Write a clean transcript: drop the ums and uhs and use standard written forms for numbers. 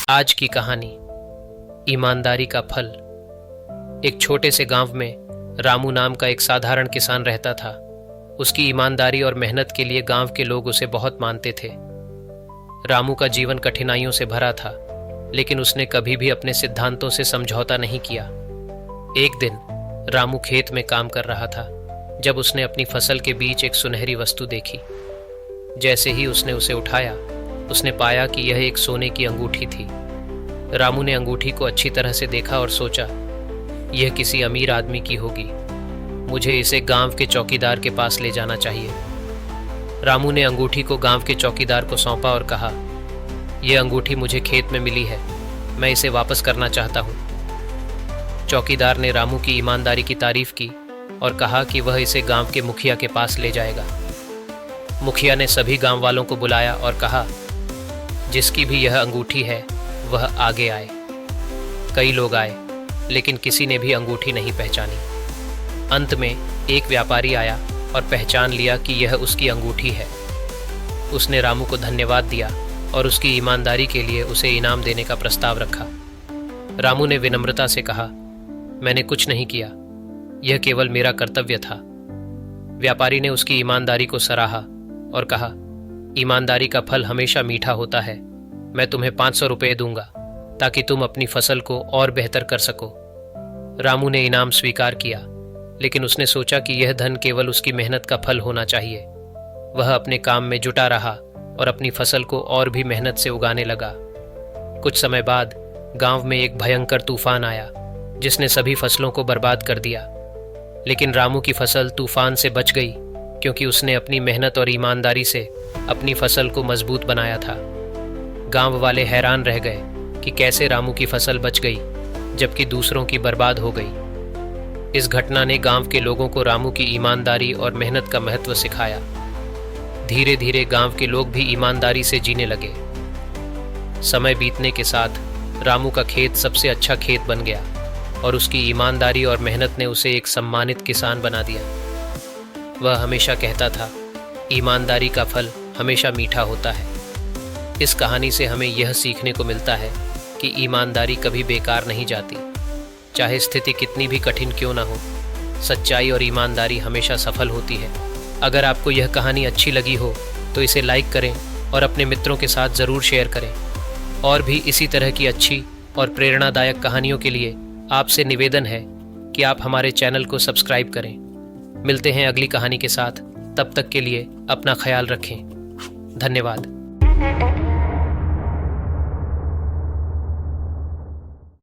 आज की कहानी ईमानदारी का फल। एक छोटे से गांव में रामू नाम का एक साधारण किसान रहता था। उसकी ईमानदारी और मेहनत के लिए गांव के लोग उसे बहुत मानते थे। रामू का जीवन कठिनाइयों से भरा था, लेकिन उसने कभी भी अपने सिद्धांतों से समझौता नहीं किया। एक दिन रामू खेत में काम कर रहा था जब उसने अपनी फसल के बीच एक सुनहरी वस्तु देखी। जैसे ही उसने उसे उठाया, उसने पाया कि यह एक सोने की अंगूठी थी। रामू ने अंगूठी को अच्छी तरह से देखा और सोचा, यह किसी अमीर आदमी की होगी। मुझे इसे गांव के चौकीदार के पास ले जाना चाहिए। रामू ने अंगूठी को गांव के चौकीदार को सौंपा और कहा, यह अंगूठी मुझे खेत में मिली है, मैं इसे वापस करना चाहता हूँ। चौकीदार ने रामू की ईमानदारी की तारीफ की और कहा कि वह इसे गांव के मुखिया के पास ले जाएगा। मुखिया ने सभी गांव वालों को बुलाया और कहा, जिसकी भी यह अंगूठी है वह आगे आए। कई लोग आए, लेकिन किसी ने भी अंगूठी नहीं पहचानी। अंत में एक व्यापारी आया और पहचान लिया कि यह उसकी अंगूठी है। उसने रामू को धन्यवाद दिया और उसकी ईमानदारी के लिए उसे इनाम देने का प्रस्ताव रखा। रामू ने विनम्रता से कहा, मैंने कुछ नहीं किया, यह केवल मेरा कर्तव्य था। व्यापारी ने उसकी ईमानदारी को सराहा और कहा, ईमानदारी का फल हमेशा मीठा होता है। मैं तुम्हें 500 रुपये दूंगा ताकि तुम अपनी फसल को और बेहतर कर सको। रामू ने इनाम स्वीकार किया, लेकिन उसने सोचा कि यह धन केवल उसकी मेहनत का फल होना चाहिए। वह अपने काम में जुटा रहा और अपनी फसल को और भी मेहनत से उगाने लगा। कुछ समय बाद गांव में एक भयंकर तूफान आया जिसने सभी फसलों को बर्बाद कर दिया। लेकिन रामू की फसल तूफान से बच गई क्योंकि उसने अपनी मेहनत और ईमानदारी से अपनी फसल को मजबूत बनाया था। गांव वाले हैरान रह गए कि कैसे रामू की फसल बच गई जबकि दूसरों की बर्बाद हो गई। इस घटना ने गांव के लोगों को रामू की ईमानदारी और मेहनत का महत्व सिखाया। धीरे धीरे गांव के लोग भी ईमानदारी से जीने लगे। समय बीतने के साथ रामू का खेत सबसे अच्छा खेत बन गया और उसकी ईमानदारी और मेहनत ने उसे एक सम्मानित किसान बना दिया। वह हमेशा कहता था, ईमानदारी का फल हमेशा मीठा होता है। इस कहानी से हमें यह सीखने को मिलता है कि ईमानदारी कभी बेकार नहीं जाती। चाहे स्थिति कितनी भी कठिन क्यों ना हो, सच्चाई और ईमानदारी हमेशा सफल होती है। अगर आपको यह कहानी अच्छी लगी हो तो इसे लाइक करें और अपने मित्रों के साथ ज़रूर शेयर करें। और भी इसी तरह की अच्छी और प्रेरणादायक कहानियों के लिए आपसे निवेदन है कि आप हमारे चैनल को सब्सक्राइब करें। मिलते हैं अगली कहानी के साथ। तब तक के लिए अपना ख्याल रखें। धन्यवाद।